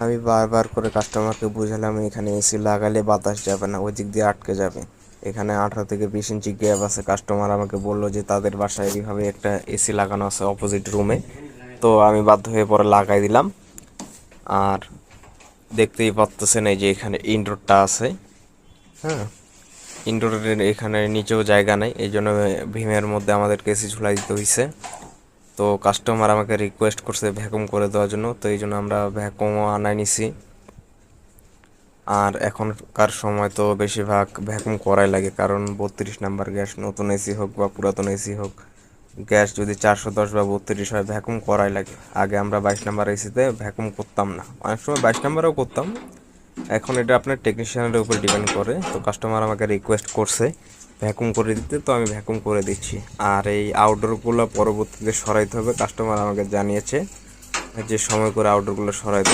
আমি বারবার করে কাস্টমারকে বুঝালাম এখানে এসি লাগালে বাতাস যাবে না, ওই দিক দিয়ে আটকে যাবে। এখানে 18 থেকে 20 ইঞ্চি গ্যাপ আছে। কাস্টমার আমাকে বললো যে তাদের বাসায় এইভাবে একটা এসি লাগানো আছে অপোজিট রুমে। তো আমি বাধ্য হয়ে পরে লাগাই দিলাম। আর দেখতেই পাচ্ছেন এই যে এখানে ইনডোরটা আছে। হ্যাঁ, ইনডোরের এখানে নিচেও জায়গা নেই, এই জন্য ভীমের মধ্যে আমাদেরকে এসি ঝুলাই দিতে হয়েছে। তো কাস্টমার আমাকে রিকোয়েস্ট করছে ভ্যাকুম করে দেওয়ার জন্য, তো এই জন্য আমরা ভ্যাকুমও আনাই নিছি। আর এখনকার সময় তো বেশিরভাগ ভ্যাকুম করাই লাগে, কারণ 32 নাম্বার গ্যাস, নতুন এসি হোক বা পুরাতন এসি হোক, গ্যাস যদি 410 বা 32 হয় ভ্যাকুম করাই লাগে। আগে আমরা 22 নাম্বার এসিতে ভ্যাকুম করতাম না, অনেক সময় 22 নাম্বারেও করতাম। এখন এটা আপনার টেকনিশিয়ানের উপর ডিপেন্ড করে। তো কাস্টমার আমাকে রিকোয়েস্ট করছে ভ্যাকুম করে দিতে, তো আমি ভ্যাকুম করে দিচ্ছি। আর এই আউটডোরগুলো পরবর্তীতে সরাইতে হবে, কাস্টমার আমাকে জানিয়েছে যে সময় করে আউটডোরগুলো সরাই দেবে।